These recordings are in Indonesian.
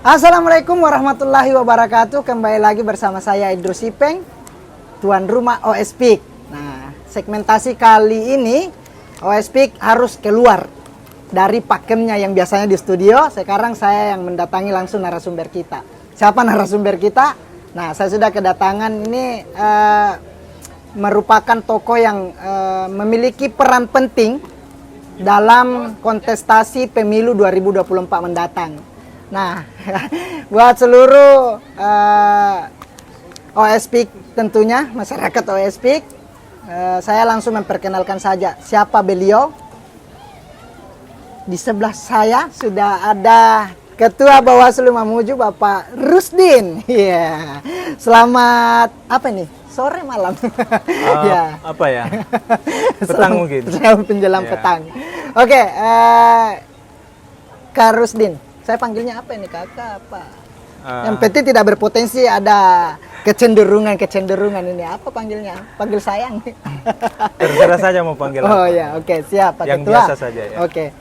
Assalamualaikum warahmatullahi wabarakatuh. Kembali lagi bersama saya Idrus Ipeng, tuan rumah OSPIK. Nah, segmentasi kali ini OSPIK harus keluar dari pakemnya yang biasanya di studio. Sekarang saya yang mendatangi langsung narasumber kita. Siapa narasumber kita? Nah, saya sudah kedatangan ini merupakan tokoh yang memiliki peran penting dalam kontestasi pemilu 2024 mendatang. Nah, buat seluruh OSPIK tentunya, masyarakat OSPIK, saya langsung memperkenalkan saja siapa beliau. Di sebelah saya sudah ada Ketua Bawaslu Mamuju, Bapak Rusdin. Iya. Selamat apa nih? Sore malam. Ya. Apa ya? Petang mungkin. Penjelang petang. Oke, Kak Rusdin. Saya panggilnya apa ini, kakak apa? Yang penting tidak berpotensi ada kecenderungan ini. Apa panggilnya? Panggil sayang. Terserah saja mau panggil apa. Oh ya, oke, siap Pak Yang Ketua. biasa saja ya. Oke.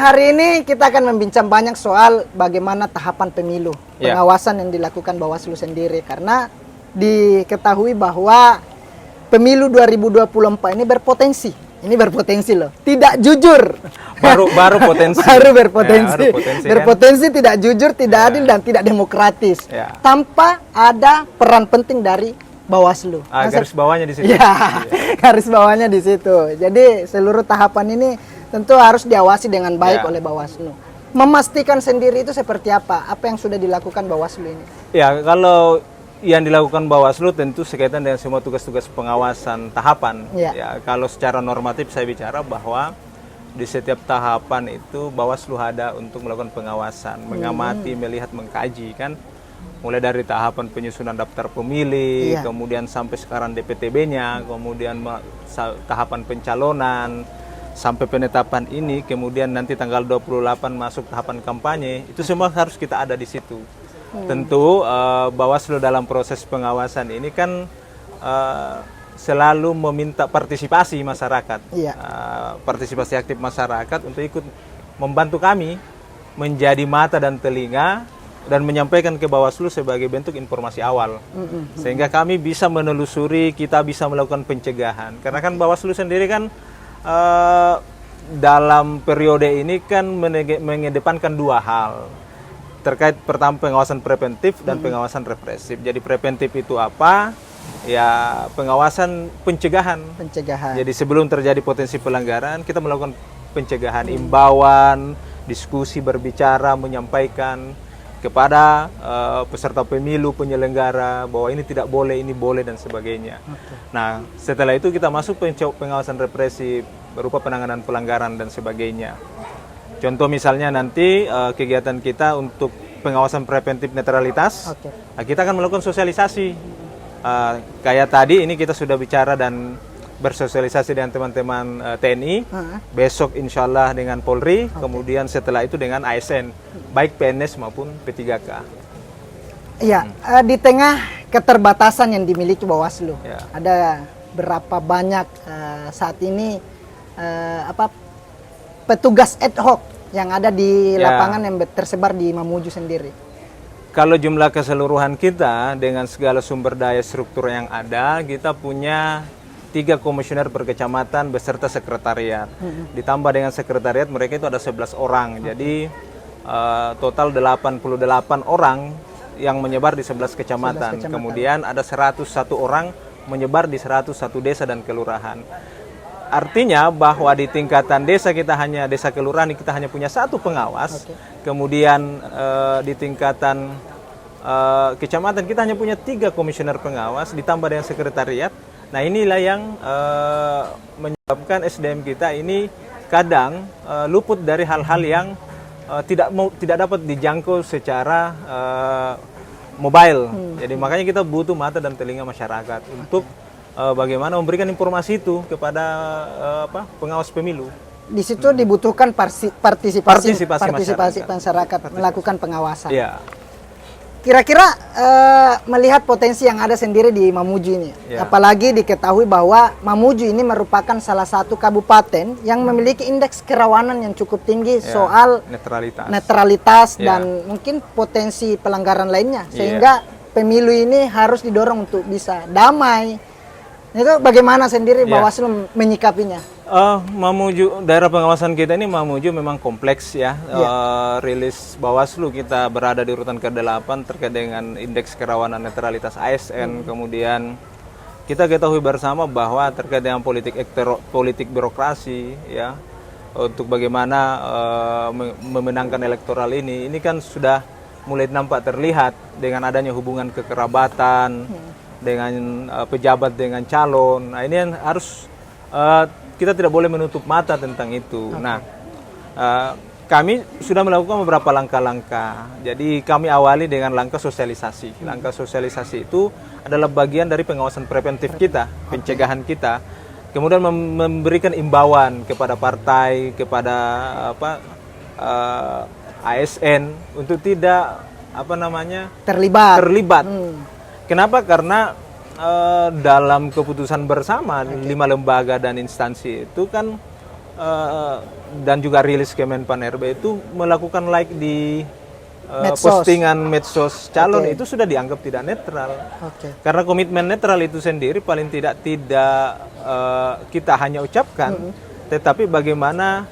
Hari ini kita akan membincang banyak soal bagaimana tahapan pemilu, pengawasan yang dilakukan Bawaslu sendiri, karena diketahui bahwa pemilu 2024 ini berpotensi. Ini berpotensi loh, tidak jujur. Baru potensi. Baru berpotensi. Ya, baru berpotensi kan? Tidak jujur, tidak adil dan tidak demokratis. Ya. Tanpa ada peran penting dari Bawaslu. Garis bawahnya di situ. Ya, garis bawahnya di situ. Jadi seluruh tahapan ini tentu harus diawasi dengan baik oleh Bawaslu. Memastikan sendiri itu seperti apa? Apa yang sudah dilakukan Bawaslu ini? Ya, kalau yang dilakukan Bawaslu tentu sekaitan dengan semua tugas-tugas pengawasan tahapan. Ya, kalau secara normatif saya bicara bahwa di setiap tahapan itu Bawaslu ada untuk melakukan pengawasan, mengamati, melihat, mengkaji kan. Mulai dari tahapan penyusunan daftar pemilih, kemudian sampai sekarang DPTB-nya, kemudian tahapan pencalonan, sampai penetapan ini, kemudian nanti tanggal 28 masuk tahapan kampanye, itu semua harus kita ada di situ. Tentu Bawaslu dalam proses pengawasan ini kan selalu meminta partisipasi masyarakat, partisipasi aktif masyarakat untuk ikut membantu kami menjadi mata dan telinga dan menyampaikan ke Bawaslu sebagai bentuk informasi awal, sehingga kami bisa menelusuri, kita bisa melakukan pencegahan. Karena kan Bawaslu sendiri kan dalam periode ini kan mengedepankan dua hal. Terkait pertama pengawasan preventif dan pengawasan represif. Jadi preventif itu apa? Ya pengawasan pencegahan. Jadi sebelum terjadi potensi pelanggaran, kita melakukan pencegahan, imbauan, diskusi, berbicara, menyampaikan kepada peserta pemilu, penyelenggara bahwa ini tidak boleh, ini boleh dan sebagainya. Nah, setelah itu kita masuk pengawasan represif berupa penanganan pelanggaran dan sebagainya. Contoh misalnya nanti kegiatan kita untuk pengawasan preventif netralitas, nah, kita akan melakukan sosialisasi. Kayak tadi ini kita sudah bicara dan bersosialisasi dengan teman-teman TNI, besok insya Allah dengan Polri, kemudian setelah itu dengan ASN, baik PNS maupun P3K. Iya, di tengah keterbatasan yang dimiliki Bawaslu, ada berapa banyak saat ini petugas ad hoc yang ada di lapangan yang tersebar di Mamuju sendiri? Kalau jumlah keseluruhan kita dengan segala sumber daya struktur yang ada, kita punya 3 komisioner per kecamatan beserta sekretariat. Ditambah dengan sekretariat mereka itu ada 11 orang. Jadi total 88 orang yang menyebar di 11 kecamatan. Kemudian ada 101 orang menyebar di 101 desa dan kelurahan. Artinya bahwa di tingkatan desa desa kelurahan kita hanya punya 1 pengawas. Kemudian di tingkatan kecamatan kita hanya punya 3 komisioner pengawas ditambah dengan sekretariat. Nah, inilah yang menyebabkan SDM kita ini kadang luput dari hal-hal yang tidak dapat dijangkau secara mobile. Jadi makanya kita butuh mata dan telinga masyarakat untuk bagaimana memberikan informasi itu kepada pengawas pemilu. Di situ dibutuhkan partisipasi masyarakat melakukan pengawasan. kira-kira melihat potensi yang ada sendiri di Mamuju ini, Ya. apalagi diketahui bahwa Mamuju ini merupakan salah satu kabupaten yang memiliki indeks kerawanan yang cukup tinggi Ya, soal netralitas Ya. dan mungkin potensi pelanggaran lainnya, sehingga pemilu ini harus didorong untuk bisa damai. Itu bagaimana sendiri Ya. Bawaslu menyikapinya? Mamuju, daerah pengawasan kita ini Mamuju memang kompleks ya. Rilis Bawaslu kita berada di urutan ke-8 terkait dengan indeks kerawanan netralitas ASN. Kemudian kita ketahui bersama bahwa terkait dengan politik birokrasi ya, untuk bagaimana memenangkan elektoral ini kan sudah mulai nampak terlihat dengan adanya hubungan kekerabatan dengan pejabat dengan calon. Nah, ini yang harus kita tidak boleh menutup mata tentang itu. Nah, kami sudah melakukan beberapa langkah-langkah. Jadi kami awali dengan langkah sosialisasi. Langkah sosialisasi itu adalah bagian dari pengawasan preventif kita, pencegahan kita. Kemudian memberikan imbauan kepada partai, kepada ASN untuk tidak terlibat. Kenapa? Karena dalam keputusan bersama 5 lembaga dan instansi itu kan dan juga rilis Kemenpan RB itu melakukan like di postingan medsos calon itu sudah dianggap tidak netral. Karena komitmen netral itu sendiri paling tidak kita hanya ucapkan, tetapi bagaimana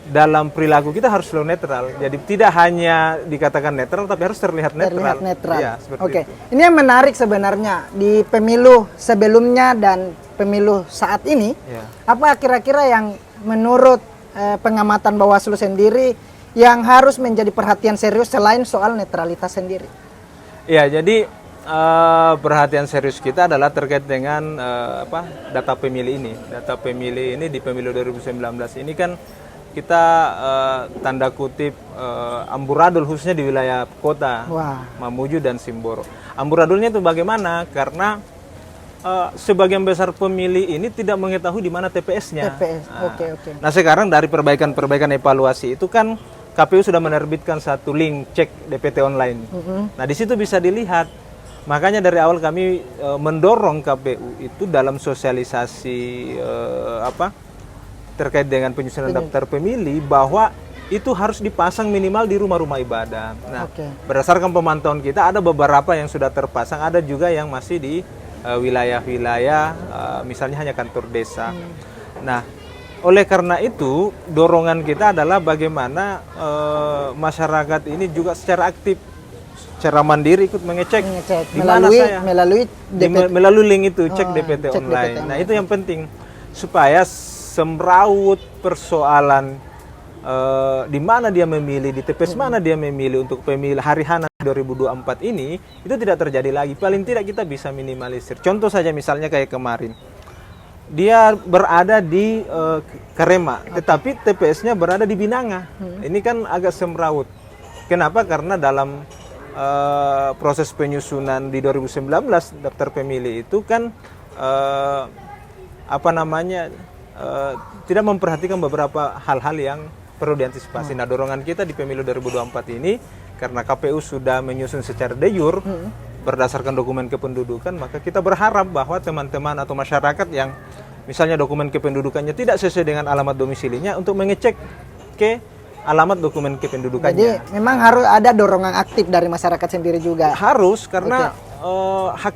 dalam perilaku kita harus selalu netral. Jadi tidak hanya dikatakan netral, tapi harus terlihat netral. Ya, Oke. Ini yang menarik sebenarnya di pemilu sebelumnya dan pemilu saat ini. Apa kira-kira yang menurut pengamatan Bawaslu sendiri yang harus menjadi perhatian serius selain soal netralitas sendiri? Ya, jadi perhatian serius kita adalah terkait dengan data pemilih ini. Data pemilih ini di pemilu 2019 ini kan kita tanda kutip amburadul khususnya di wilayah kota Mamuju dan Simboro. Amburadulnya itu bagaimana? Karena sebagian besar pemilih ini tidak mengetahui di mana TPS-nya. Nah, sekarang dari perbaikan evaluasi itu kan KPU sudah menerbitkan satu link cek DPT online. Nah, di situ bisa dilihat. Makanya dari awal kami mendorong KPU itu dalam sosialisasi terkait dengan penyusunan daftar pemilih bahwa itu harus dipasang minimal di rumah-rumah ibadah. Nah, berdasarkan pemantauan kita ada beberapa yang sudah terpasang, ada juga yang masih di wilayah-wilayah misalnya hanya kantor desa. Nah, oleh karena itu dorongan kita adalah bagaimana masyarakat ini juga secara aktif, secara mandiri ikut mengecek di mana saya melalui link itu cek DPT online. Nah, itu yang penting supaya semrawut persoalan di mana dia memilih, di TPS mana dia memilih untuk pemilih hari Hana 2024 ini itu tidak terjadi lagi. Paling tidak kita bisa minimalisir. Contoh saja misalnya kayak kemarin dia berada di Karema, tetapi TPS-nya berada di Binanga. Ini kan agak semrawut. Kenapa? Karena dalam proses penyusunan di 2019 daftar pemilih itu kan tidak memperhatikan beberapa hal-hal yang perlu diantisipasi. Nah, dorongan kita di pemilu 2024 ini karena KPU sudah menyusun secara de jure berdasarkan dokumen kependudukan, maka kita berharap bahwa teman-teman atau masyarakat yang misalnya dokumen kependudukannya tidak sesuai dengan alamat domisilinya untuk mengecek ke alamat dokumen kependudukannya. Jadi memang harus ada dorongan aktif dari masyarakat sendiri juga. Harus, karena hak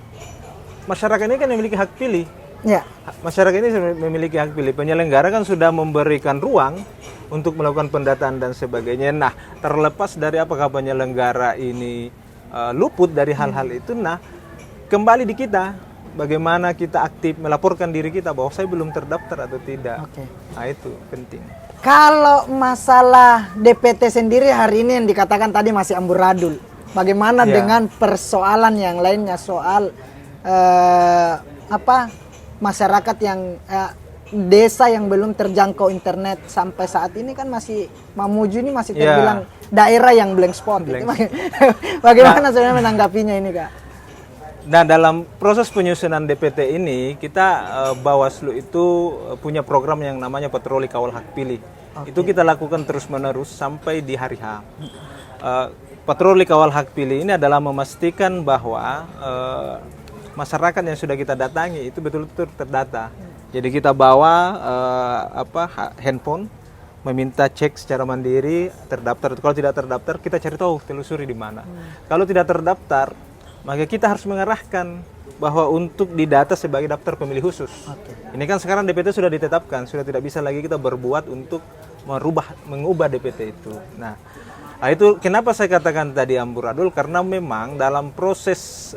masyarakat ini kan memiliki hak pilih. Ya. Masyarakat ini memiliki hak pilih. Penyelenggara kan sudah memberikan ruang untuk melakukan pendataan dan sebagainya. Nah, terlepas dari apakah penyelenggara ini luput dari hal-hal itu, nah kembali di kita. Bagaimana kita aktif melaporkan diri kita bahwa saya belum terdaftar atau tidak. Nah, itu penting. Kalau masalah DPT sendiri hari ini yang dikatakan tadi masih amburadul. Bagaimana dengan persoalan yang lainnya soal masyarakat yang desa yang belum terjangkau internet sampai saat ini kan masih Mamuju ini masih terbilang daerah yang blank spot. Bagaimana sebenarnya menanggapinya ini, Kak? Nah, dalam proses penyusunan DPT ini kita Bawaslu itu punya program yang namanya patroli kawal hak pilih. Itu kita lakukan terus-menerus sampai di hari H. patroli kawal hak pilih ini adalah memastikan bahwa masyarakat yang sudah kita datangi itu betul-betul terdata. Jadi kita bawa handphone, meminta cek secara mandiri, terdaftar. Kalau tidak terdaftar, kita cari tahu, telusuri di mana. Kalau tidak terdaftar, maka kita harus mengarahkan bahwa untuk didata sebagai daftar pemilih khusus. Ini kan sekarang DPT sudah ditetapkan, sudah tidak bisa lagi kita berbuat untuk mengubah DPT itu. Nah, itu kenapa saya katakan tadi amburadul, karena memang dalam proses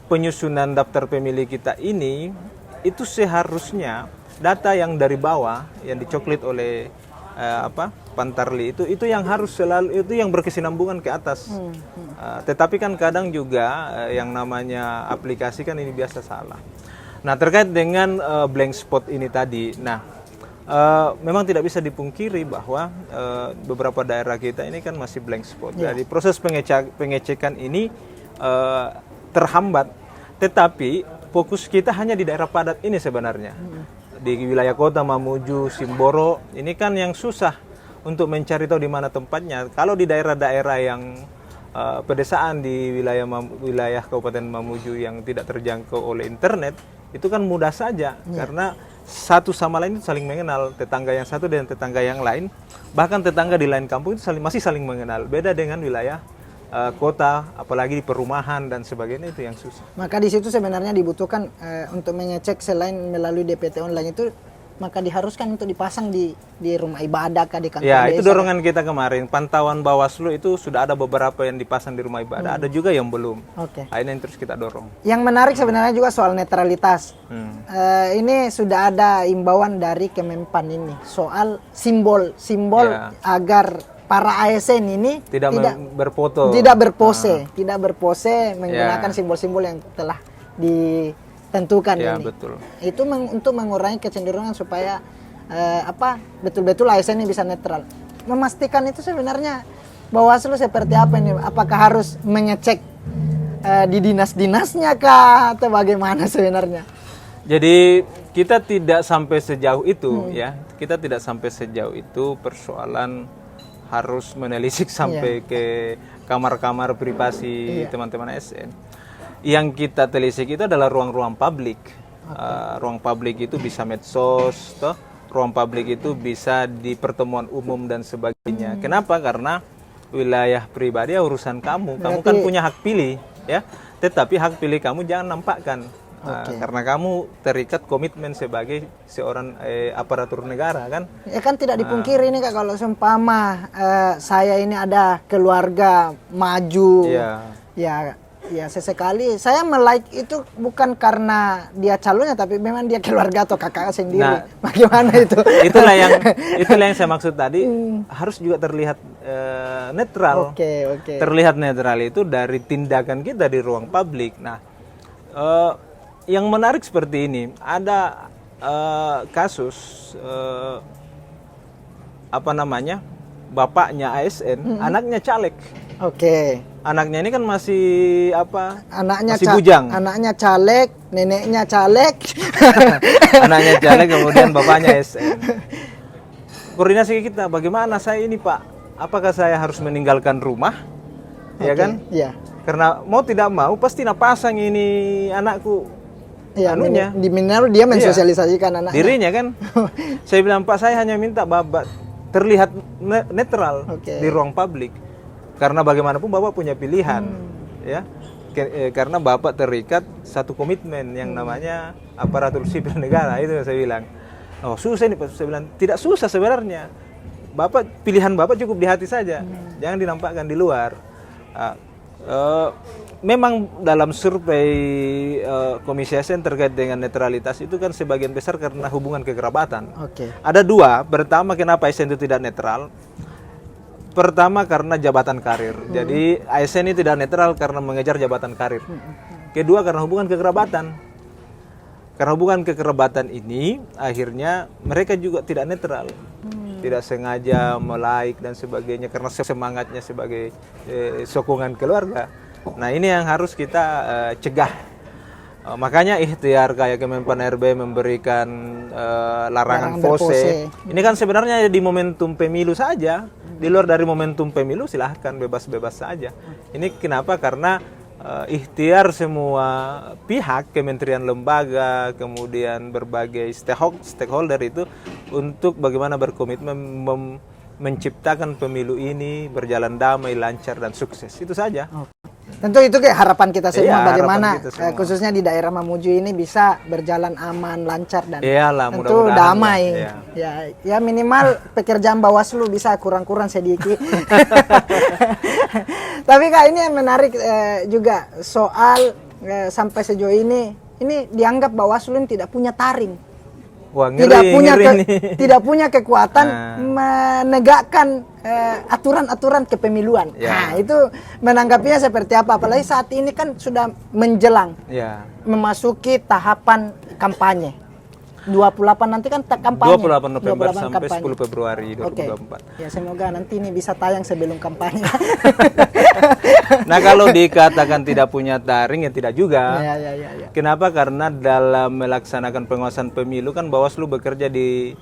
penyusunan daftar pemilih kita ini, itu seharusnya data yang dari bawah yang dicoklit oleh Pantarli itu yang harus selalu, itu yang berkesinambungan ke atas. Tetapi kan kadang juga yang namanya aplikasi kan ini biasa salah. Nah, terkait dengan blank spot ini tadi, memang tidak bisa dipungkiri bahwa beberapa daerah kita ini kan masih blank spot. Jadi proses pengecekan ini terhambat. Tetapi fokus kita hanya di daerah padat ini sebenarnya. Di wilayah kota Mamuju, Simboro, ini kan yang susah untuk mencari tahu di mana tempatnya. Kalau di daerah-daerah yang pedesaan di wilayah Kabupaten Mamuju yang tidak terjangkau oleh internet, itu kan mudah saja karena satu sama lain itu saling mengenal, tetangga yang satu dan tetangga yang lain, bahkan tetangga di lain kampung itu masih saling mengenal. Beda dengan wilayah kota, apalagi di perumahan dan sebagainya, itu yang susah. Maka di situ sebenarnya dibutuhkan untuk mengecek selain melalui DPT online itu, maka diharuskan untuk dipasang di rumah ibadah kah, di kantor ya, desa. itu dorongan kita kemarin. Pantauan Bawaslu itu sudah ada beberapa yang dipasang di rumah ibadah, ada juga yang belum. Ini yang terus kita dorong. Yang menarik sebenarnya juga soal netralitas. Ini sudah ada imbauan dari Kemenpan ini soal simbol agar para ASN ini tidak berfoto, tidak berpose menggunakan simbol-simbol yang telah ditentukan ini. Betul. Itu untuk mengurangi kecenderungan supaya betul-betul ASN ini bisa netral. Memastikan itu sebenarnya Bawaslu seperti apa ini? Apakah harus mengecek di dinas-dinasnya kah atau bagaimana sebenarnya? Jadi kita tidak sampai sejauh itu ya. Kita tidak sampai sejauh itu persoalan harus menelisik sampai ke kamar-kamar privasi teman-teman ASN. Yang kita telisik itu adalah ruang-ruang publik. Ruang publik itu bisa medsos, ruang publik itu bisa di pertemuan umum dan sebagainya. Kenapa? Karena wilayah pribadi urusan kamu. Kamu kan punya hak pilih, ya. Tetapi hak pilih kamu jangan nampakkan. Karena kamu terikat komitmen sebagai seorang aparatur negara kan? Ya kan tidak dipungkiri ini Kak, kalau seumpama saya ini ada keluarga maju, ya sesekali saya melike itu bukan karena dia calonnya, tapi memang dia keluarga atau kakak sendiri. Nah, bagaimana itu? itulah yang saya maksud tadi, harus juga terlihat netral. Terlihat netral itu dari tindakan kita di ruang publik. Nah, yang menarik seperti ini, ada kasus bapaknya ASN, anaknya caleg. Anaknya ini kan masih masih bujang. Anaknya caleg, neneknya caleg. Anaknya caleg, kemudian bapaknya ASN. Koordinasi kita, bagaimana saya ini Pak? Apakah saya harus meninggalkan rumah? Ya kan? Iya. Karena mau tidak mau pasti pasang ini anakku. Anunya di minimal dia mensosialisasikan anaknya. Dirinya kan. Saya bilang, Pak, saya hanya minta Bapak terlihat netral di ruang publik. Karena bagaimanapun Bapak punya pilihan, ya. Karena Bapak terikat satu komitmen yang namanya aparatur sipil negara, itu saya bilang. Oh, susah ini Pak. Saya bilang, tidak susah sebenarnya. Pilihan Bapak cukup di hati saja. Jangan dinampakkan di luar. Memang dalam survei Komisi ASN terkait dengan netralitas itu kan sebagian besar karena hubungan kekerabatan. Ada dua. Pertama, kenapa ASN itu tidak netral? Pertama, karena jabatan karir. Jadi ASN ini tidak netral karena mengejar jabatan karir. Kedua, karena hubungan kekerabatan. Karena hubungan kekerabatan ini akhirnya mereka juga tidak netral. Tidak sengaja melike dan sebagainya karena semangatnya sebagai sokongan keluarga. Nah, ini yang harus kita cegah. Makanya ikhtiar kayak Kemenpan RB memberikan larangan pose. Ini kan sebenarnya di momentum pemilu saja. Di Di luar dari momentum pemilu silahkan bebas-bebas saja. Ini kenapa? Karena ikhtiar semua pihak, kementerian, lembaga, kemudian berbagai stakeholder itu untuk bagaimana berkomitmen menciptakan pemilu ini berjalan damai, lancar, dan sukses. Itu saja. Tentu itu kayak harapan kita semua, Iya, bagaimana harapan kita semua. khususnya di daerah Mamuju ini bisa berjalan aman, lancar, dan Iyalah, tentu mudah-mudahan damai. lah, iya. Ya minimal pekerjaan Bawaslu bisa kurang-kurang sedikit. Tapi Kak, ini yang menarik juga soal sampai sejauh ini dianggap Bawaslu ini tidak punya taring. Wah, ngeri, tidak punya kekuatan menegakkan aturan-aturan kepemiluan. Ya. Nah, itu menanggapinya seperti apa? Apalagi saat ini kan sudah menjelang memasuki tahapan kampanye. 28 nanti kan kampanye. 28 November sampai kampanye. 10 Februari 2024. Oke. Ya, semoga nanti ini bisa tayang sebelum kampanye. Nah, kalau dikatakan tidak punya taring ya tidak juga. Ya. Kenapa? Karena dalam melaksanakan pengawasan pemilu kan Bawaslu bekerja di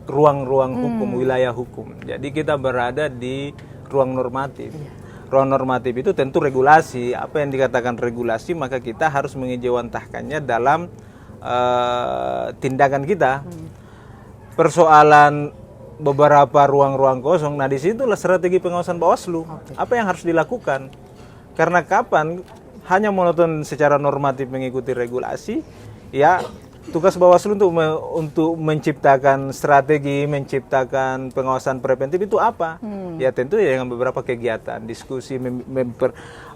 ruang-ruang hukum, wilayah hukum. Jadi kita berada di ruang normatif. Ruang normatif itu tentu regulasi. Apa yang dikatakan regulasi, maka kita harus mengejawantahkannya dalam tindakan kita. Persoalan beberapa ruang-ruang kosong, nah disitulah strategi pengawasan Bawaslu. Apa yang harus dilakukan? Karena kapan hanya monoton secara normatif mengikuti regulasi, ya tugas Bawaslu untuk menciptakan strategi, menciptakan pengawasan preventif itu apa? Ya tentu ya dengan beberapa kegiatan, diskusi,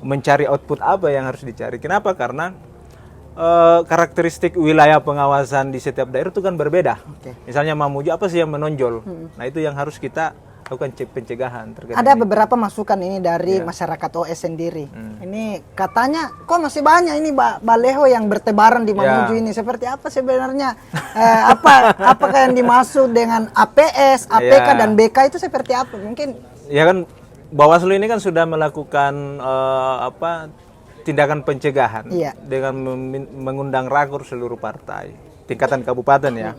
mencari output apa yang harus dicari. Kenapa? Karena karakteristik wilayah pengawasan di setiap daerah itu kan berbeda. Misalnya Mamuju, apa sih yang menonjol? Nah, itu yang harus kita lakukan pencegahan. Ada beberapa masukan ini dari masyarakat OS sendiri. Ini katanya kok masih banyak ini baleho yang bertebaran di Mamuju ini. Seperti apa sebenarnya? Apakah yang dimaksud dengan APS, APK dan BK itu seperti apa? Mungkin ya kan Bawaslu ini kan sudah melakukan tindakan pencegahan dengan mengundang rakur seluruh partai tingkatan kabupaten ya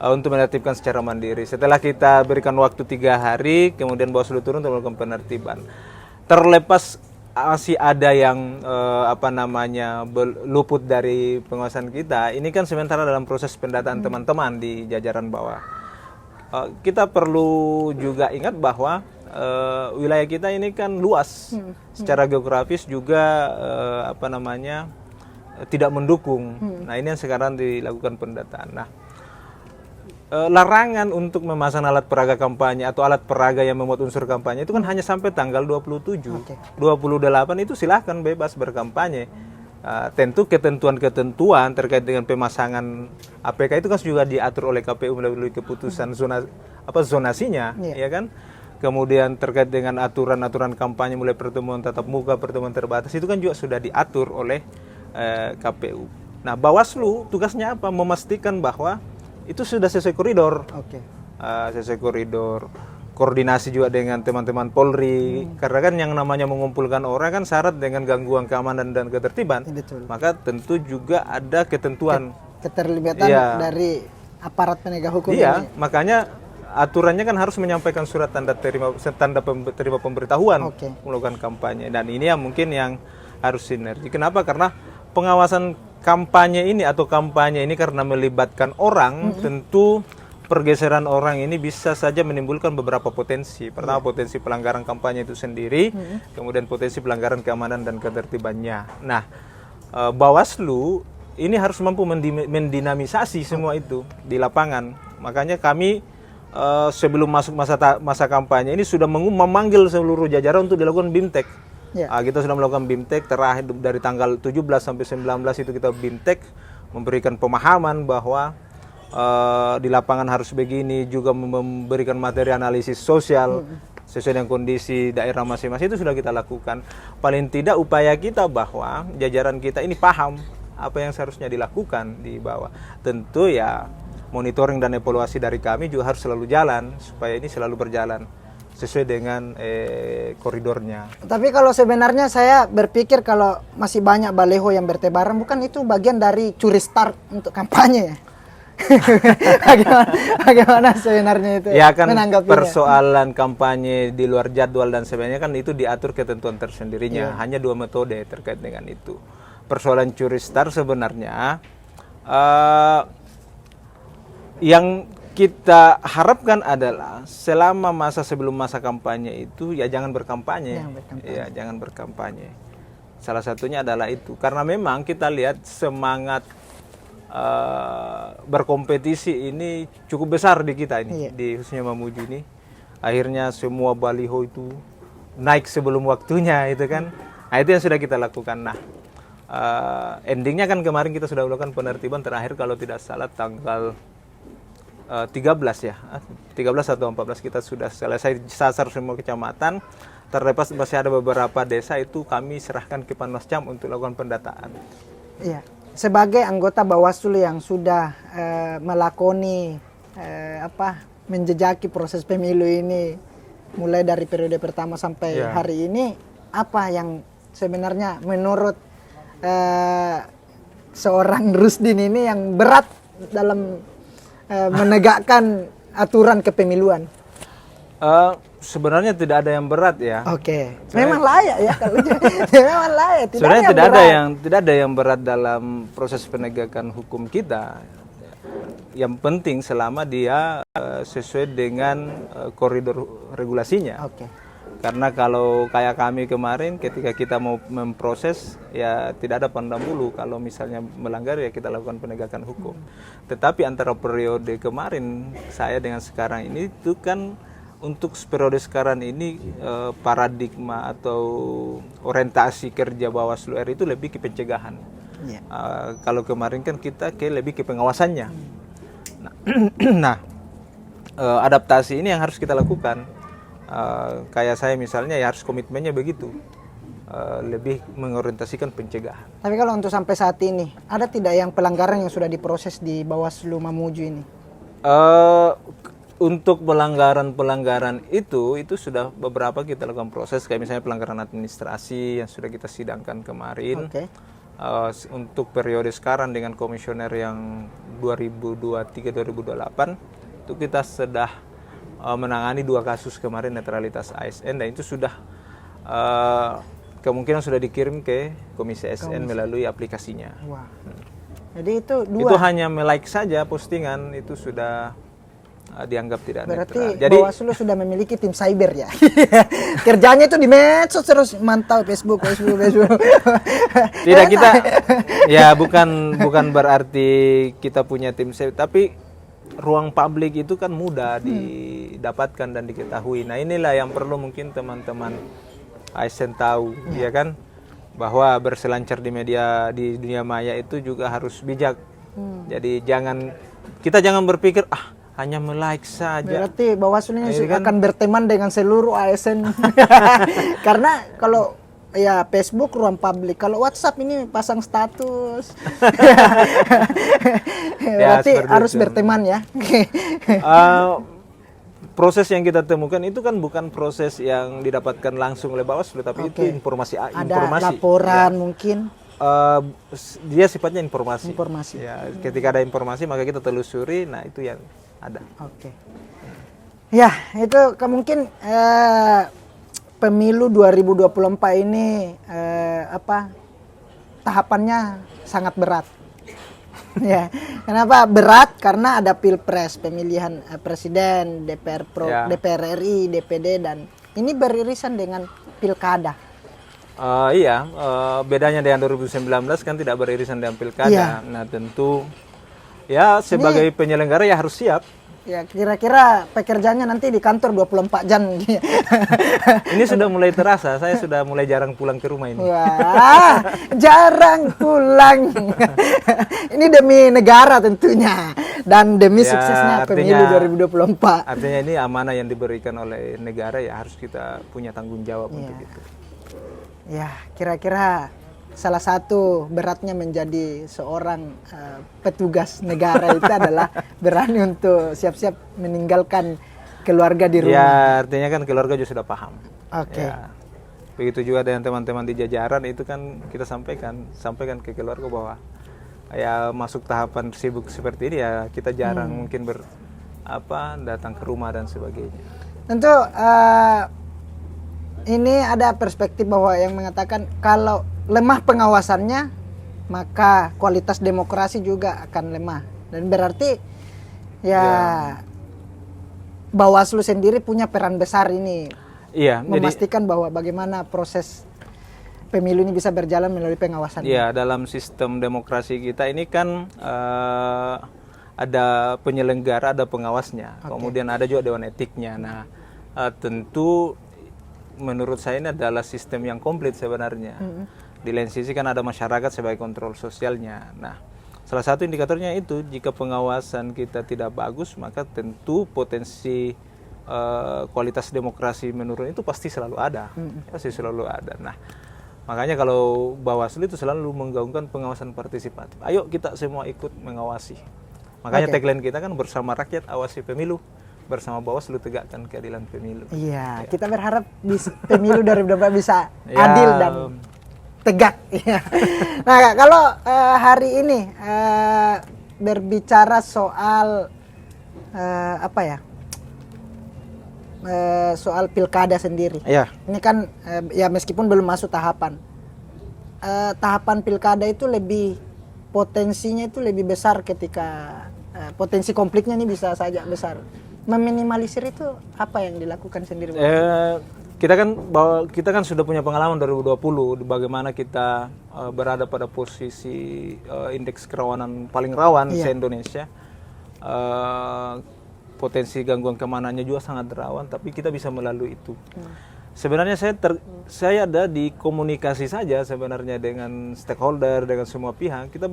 untuk menertibkan secara mandiri. Setelah kita berikan waktu 3 hari, kemudian Bawaslu turun untuk melakukan penertiban. Terlepas masih ada yang luput dari pengawasan kita, ini kan sementara dalam proses pendataan teman-teman di jajaran bawah. Kita perlu juga ingat bahwa wilayah kita ini kan luas, secara geografis juga tidak mendukung. Nah, ini yang sekarang dilakukan pendataan. Nah, larangan untuk memasang alat peraga kampanye atau alat peraga yang memuat unsur kampanye itu kan hanya sampai tanggal 27. 28 itu silahkan bebas berkampanye. Tentu ketentuan-ketentuan terkait dengan pemasangan APK itu kan juga diatur oleh KPU melalui keputusan zonasinya, ya kan? Kemudian terkait dengan aturan-aturan kampanye mulai pertemuan tatap muka, pertemuan terbatas itu kan juga sudah diatur oleh KPU. Nah, Bawaslu tugasnya apa? Memastikan bahwa itu sudah sesuai koridor. Sesuai koridor. Koordinasi juga dengan teman-teman Polri. Karena kan yang namanya mengumpulkan orang kan syarat dengan gangguan keamanan dan ketertiban. Betul. Maka tentu juga ada ketentuan keterlibatan dari aparat penegak hukum ini. Makanya aturannya kan harus menyampaikan surat tanda terima pemberitahuan melakukan kampanye, dan ini yang mungkin yang harus sinergi. Kenapa? Karena pengawasan kampanye ini karena melibatkan orang, tentu pergeseran orang ini bisa saja menimbulkan beberapa potensi. Pertama, potensi pelanggaran kampanye itu sendiri, kemudian potensi pelanggaran keamanan dan ketertibannya. Nah, Bawaslu ini harus mampu mendinamisasi semua itu di lapangan. Makanya kami sebelum masuk masa kampanye ini sudah memanggil seluruh jajaran untuk dilakukan BIMTEK. Kita sudah melakukan BIMTEK terakhir dari tanggal 17 sampai 19 itu kita BIMTEK, memberikan pemahaman bahwa di lapangan harus begini, juga memberikan materi analisis sosial sesuai dengan kondisi daerah masing-masing. Itu sudah kita lakukan. Paling tidak upaya kita bahwa jajaran kita ini paham apa yang seharusnya dilakukan di bawah. Tentu ya monitoring dan evaluasi dari kami juga harus selalu jalan supaya ini selalu berjalan sesuai dengan koridornya. Tapi kalau sebenarnya saya berpikir kalau masih banyak baleho yang bertebaran, bukan itu bagian dari curi start untuk kampanye ya? Bagaimana sebenarnya itu? Ya kan menanggapinya? persoalan kampanye di luar jadwal dan sebagainya kan itu diatur ketentuan tersendirinya. Hanya 2 metode terkait dengan itu. Persoalan curi star sebenarnya yang kita harapkan adalah selama masa sebelum masa kampanye itu ya jangan berkampanye. Ya jangan berkampanye. Salah satunya adalah itu karena memang kita lihat semangat berkompetisi ini cukup besar di kita ini, di khususnya Mamuju ini. Akhirnya semua baliho itu naik sebelum waktunya itu kan. Nah itu yang sudah kita lakukan. Nah endingnya kan kemarin kita sudah melakukan penertiban terakhir kalau tidak salah tanggal 13 ya, 13 atau 14 kita sudah selesai sasar semua kecamatan. Terlepas masih ada beberapa desa itu kami serahkan ke Panwascam untuk lakukan pendataan. Iya. Sebagai anggota Bawaslu yang sudah melakoni menjejaki proses pemilu ini mulai dari periode pertama sampai hari ini, apa yang sebenarnya menurut seorang Rusdin ini yang berat dalam menegakkan aturan kepemiluan? Sebenarnya tidak ada yang berat ya. Oke. Memang layak ya kalau memang layak. Sebenarnya tidak ada yang berat dalam proses penegakan hukum kita. Yang penting selama dia sesuai dengan koridor regulasinya. Oke. Karena kalau kayak kami kemarin ketika kita mau memproses ya tidak ada pandang bulu, kalau misalnya melanggar ya kita lakukan penegakan hukum. Tetapi antara periode kemarin saya dengan sekarang ini itu kan untuk periode sekarang ini paradigma atau orientasi kerja Bawaslu RI itu lebih ke pencegahan. Kalau kemarin kan kita lebih ke pengawasannya. Nah, adaptasi ini yang harus kita lakukan. Kayak saya misalnya ya harus komitmennya begitu, lebih mengorientasikan pencegahan. Tapi kalau untuk sampai saat ini ada tidak yang pelanggaran yang sudah diproses di Bawaslu Mamuju ini? Untuk pelanggaran itu sudah beberapa kita lakukan proses, kayak misalnya pelanggaran administrasi yang sudah kita sidangkan kemarin. Untuk periode sekarang dengan komisioner yang 2023-2028 itu kita sudah menangani 2 kasus kemarin netralitas ASN, dan itu sudah kemungkinan sudah dikirim ke Komisi ASN melalui aplikasinya. Wah. Jadi itu 2. Itu hanya like saja postingan itu sudah dianggap tidak netral. Berarti Jadi Bawaslu sudah memiliki tim cyber ya. Kerjanya itu di medsos terus mantau Facebook. Tidak, kita ya bukan berarti kita punya tim cyber, tapi ruang publik itu kan mudah didapatkan dan diketahui. Nah, inilah yang perlu mungkin teman-teman ASN tahu, ya kan, bahwa berselancar di media di dunia maya itu juga harus bijak. Jadi kita jangan berpikir hanya like saja. Berarti Bawaslu ini akan berteman dengan seluruh ASN. Karena kalau ya Facebook ruang publik, kalau WhatsApp ini pasang status. Berarti harus berteman ya. Proses yang kita temukan itu kan bukan proses yang didapatkan langsung oleh Bawaslu, tapi itu informasi. Ada laporan mungkin. Dia sifatnya informasi. Ya, ketika ada informasi maka kita telusuri. Nah, itu yang ada. Ya, itu mungkin pemilu 2024 ini tahapannya sangat berat. Ya, kenapa berat? Karena ada pilpres, pemilihan presiden, DPR RI, DPD, dan ini beririsan dengan pilkada. Bedanya dengan 2019 kan tidak beririsan dengan pilkada. Nah, tentu ya sebagai penyelenggara ya harus siap. Ya, kira-kira pekerjaannya nanti di kantor 24 jam. Ini sudah mulai terasa, saya sudah mulai jarang pulang ke rumah ini. Wah, jarang pulang. Ini demi negara tentunya, dan demi suksesnya pemilu 2024. Artinya ini amanah yang diberikan oleh negara, ya harus kita punya tanggung jawab untuk itu. Ya, kira-kira salah satu beratnya menjadi seorang petugas negara itu adalah berani untuk siap-siap meninggalkan keluarga di rumah. Ya, artinya kan keluarga juga sudah paham. Ya. Begitu juga dengan teman-teman di jajaran itu kan kita sampaikan ke keluarga bahwa ya masuk tahapan sibuk seperti ini ya kita jarang mungkin datang ke rumah dan sebagainya. Tentu ini ada perspektif bahwa yang mengatakan kalau lemah pengawasannya maka kualitas demokrasi juga akan lemah, dan berarti ya Bawaslu sendiri punya peran besar ini. Iya, Memastikan bahwa bagaimana proses pemilu ini bisa berjalan melalui pengawasan. Iya, dalam sistem demokrasi kita ini kan ada penyelenggara, ada pengawasnya, kemudian ada juga dewan etiknya. Nah, tentu menurut saya ini adalah sistem yang komplit sebenarnya. Di lain sisi kan ada masyarakat sebagai kontrol sosialnya. Nah, salah satu indikatornya itu jika pengawasan kita tidak bagus, maka tentu potensi kualitas demokrasi menurun itu pasti selalu ada. Pasti selalu ada. Nah, makanya kalau Bawaslu itu selalu menggaungkan pengawasan partisipatif. Ayo kita semua ikut mengawasi. Makanya tagline kita kan bersama rakyat awasi pemilu, bersama Bawaslu tegakkan keadilan pemilu. Iya, kita berharap pemilu 2024 bisa adil dan tegak. Nah, kalau hari ini berbicara soal soal pilkada sendiri. Ini kan ya meskipun belum masuk tahapan pilkada itu potensinya itu lebih besar ketika potensi konfliknya ini bisa saja besar. Meminimalisir itu apa yang dilakukan sendiri? Kita kan sudah punya pengalaman 2020 bagaimana kita berada pada posisi indeks kerawanan paling rawan se-Indonesia. Potensi gangguan keamanannya juga sangat rawan, tapi kita bisa melalui itu. Sebenarnya saya ada di komunikasi saja sebenarnya dengan stakeholder, dengan semua pihak. Kita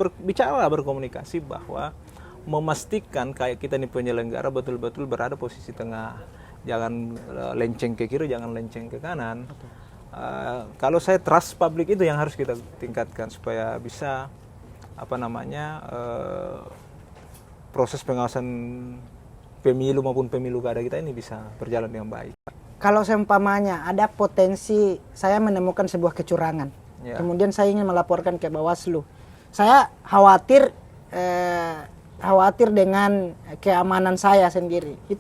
berkomunikasi bahwa memastikan kayak kita nih penyelenggara betul-betul berada posisi tengah. Jangan lenceng ke kiri, jangan lenceng ke kanan. Kalau saya trust publik itu yang harus kita tingkatkan supaya bisa proses pengawasan pemilu maupun pemilu kada kita ini bisa berjalan dengan baik. Kalau seumpamanya ada potensi saya menemukan sebuah kecurangan, kemudian saya ingin melaporkan ke Bawaslu, saya khawatir dengan keamanan saya sendiri. Ini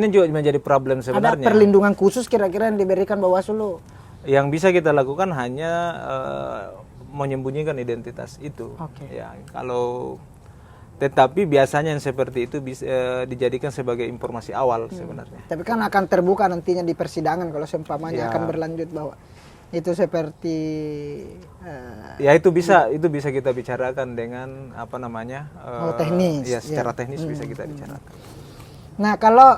juga menjadi problem sebenarnya. Ada perlindungan khusus kira-kira yang diberikan Bawaslu? Yang bisa kita lakukan hanya menyembunyikan identitas itu. Ya, tetapi biasanya yang seperti itu bisa dijadikan sebagai informasi awal sebenarnya. Tapi kan akan terbuka nantinya di persidangan kalau seumpamanya akan berlanjut bahwa itu seperti itu bisa kita bicarakan dengan teknis. Ya, secara teknis bisa kita bicarakan. Nah, kalau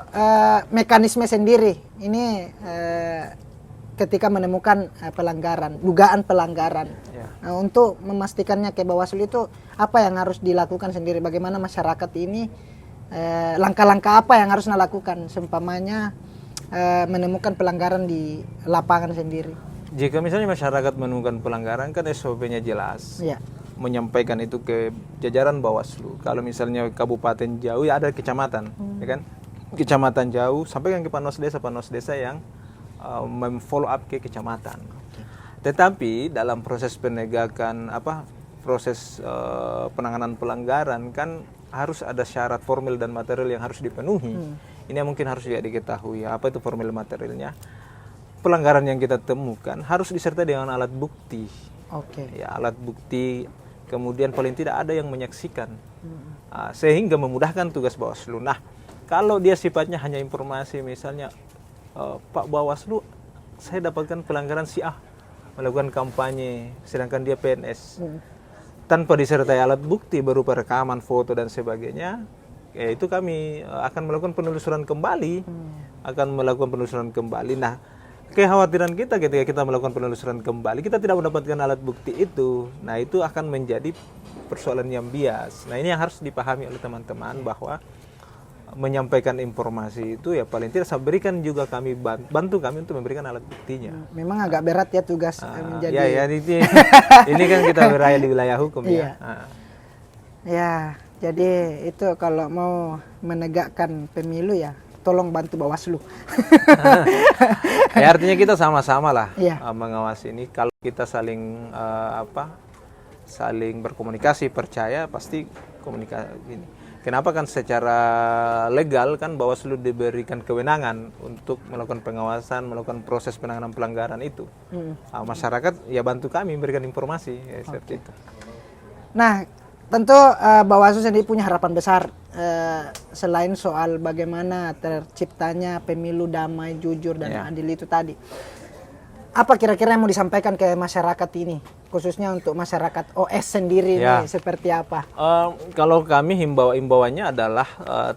mekanisme sendiri ini ketika menemukan dugaan pelanggaran. Nah, untuk memastikannya ke Bawaslu itu apa yang harus dilakukan sendiri? Bagaimana masyarakat ini langkah-langkah apa yang harus dilakukan seumpamanya menemukan pelanggaran di lapangan sendiri? Jika misalnya masyarakat menemukan pelanggaran kan SOP-nya jelas. Menyampaikan itu ke jajaran Bawaslu. Kalau misalnya kabupaten jauh ya ada kecamatan, ya kan? Kecamatan jauh sampaikan ke Panwas desa yang memfollow up ke kecamatan. Tetapi dalam proses penegakan penanganan pelanggaran kan harus ada syarat formil dan material yang harus dipenuhi. Ini yang mungkin harus juga diketahui. Apa itu formil materialnya? Pelanggaran yang kita temukan harus disertai dengan alat bukti. Ya, alat bukti. Kemudian paling tidak ada yang menyaksikan, sehingga memudahkan tugas Bawaslu. Nah, kalau dia sifatnya hanya informasi, misalnya Pak Bawaslu, saya dapatkan pelanggaran si A melakukan kampanye, sedangkan dia PNS, tanpa disertai alat bukti berupa rekaman, foto dan sebagainya, itu kami akan melakukan penelusuran kembali, Nah, kekhawatiran kita ketika kita melakukan penelusuran kembali, kita tidak mendapatkan alat bukti itu. Nah, itu akan menjadi persoalan yang bias. Nah, ini yang harus dipahami oleh teman-teman bahwa menyampaikan informasi itu ya paling tidak berikan juga kami bantu kami untuk memberikan alat buktinya. Memang agak berat ya tugas menjadi. Ini kan kita berada di wilayah hukum ya. Ya, jadi itu kalau mau menegakkan pemilu ya tolong bantu Bawaslu. Ya, artinya kita sama-sama lah Iya. mengawasi ini. Kalau kita saling saling berkomunikasi, percaya, pasti komunikasi ini. Kenapa kan secara legal kan Bawaslu diberikan kewenangan untuk melakukan pengawasan, melakukan proses penanganan pelanggaran itu. Masyarakat ya bantu kami memberikan informasi ya, seperti itu. Nah, tentu Bawaslu sendiri punya harapan besar selain soal bagaimana terciptanya pemilu damai, jujur dan adil itu tadi. Apa kira-kira yang mau disampaikan ke masyarakat ini, khususnya untuk masyarakat OS sendiri nih, seperti apa? Kalau kami himbauannya adalah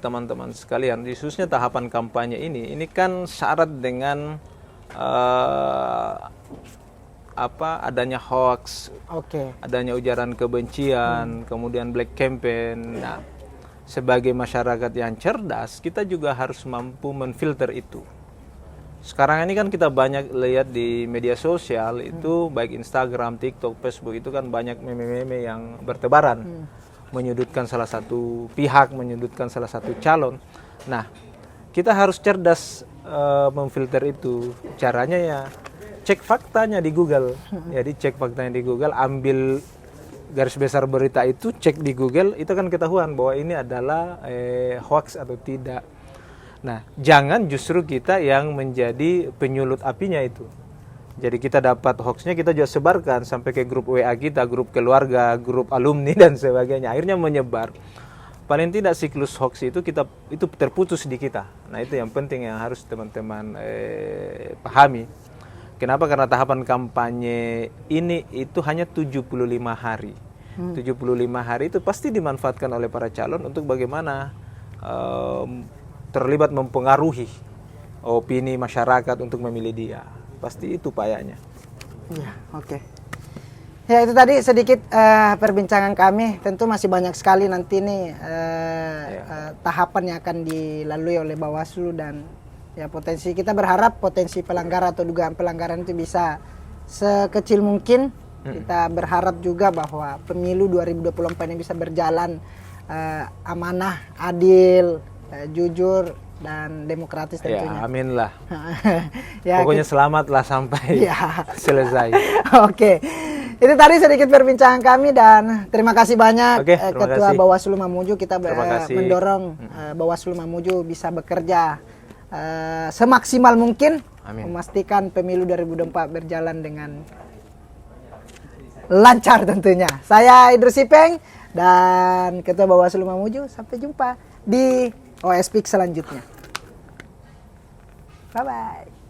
teman-teman sekalian, khususnya tahapan kampanye ini kan syarat dengan adanya hoax, adanya ujaran kebencian, kemudian black campaign. Nah, sebagai masyarakat yang cerdas, kita juga harus mampu menfilter itu. Sekarang ini kan kita banyak lihat di media sosial itu, baik Instagram, TikTok, Facebook, itu kan banyak meme-meme yang bertebaran, menyudutkan salah satu pihak, menyudutkan salah satu calon. Nah, kita harus cerdas memfilter itu. Caranya ya cek faktanya di Google. Jadi cek faktanya di Google, ambil garis besar berita itu, cek di Google, itu kan ketahuan bahwa ini adalah hoax atau tidak. Nah, jangan justru kita yang menjadi penyulut apinya itu. Jadi kita dapat hoaxnya, kita juga sebarkan sampai ke grup WA kita, grup keluarga, grup alumni dan sebagainya. Akhirnya menyebar. Paling tidak siklus hoax itu terputus di kita. Nah, itu yang penting yang harus teman-teman pahami. Kenapa? Karena tahapan kampanye ini itu hanya 75 hari. 75 hari itu pasti dimanfaatkan oleh para calon untuk bagaimana terlibat mempengaruhi opini masyarakat untuk memilih dia. Pasti itu payahnya. Ya, oke. Ya, itu tadi sedikit perbincangan kami. Tentu masih banyak sekali nanti nih tahapan yang akan dilalui oleh Bawaslu, dan ya potensi, kita berharap potensi pelanggaran atau dugaan pelanggaran itu bisa sekecil mungkin. Kita berharap juga bahwa pemilu 2024 ini bisa berjalan amanah, adil, jujur dan demokratis tentunya. Ya, amin lah. Ya, pokoknya selamatlah sampai selesai. Oke. Itu tadi sedikit perbincangan kami, dan terima kasih banyak Ketua Bawaslu Mamuju. Kita mendorong Bawaslu Mamuju bisa bekerja semaksimal mungkin, memastikan pemilu 2024 berjalan dengan lancar tentunya. Saya Idrus Ipeng dan Ketua Bawaslu Mamuju. Sampai jumpa di OS Speak selanjutnya. Bye-bye.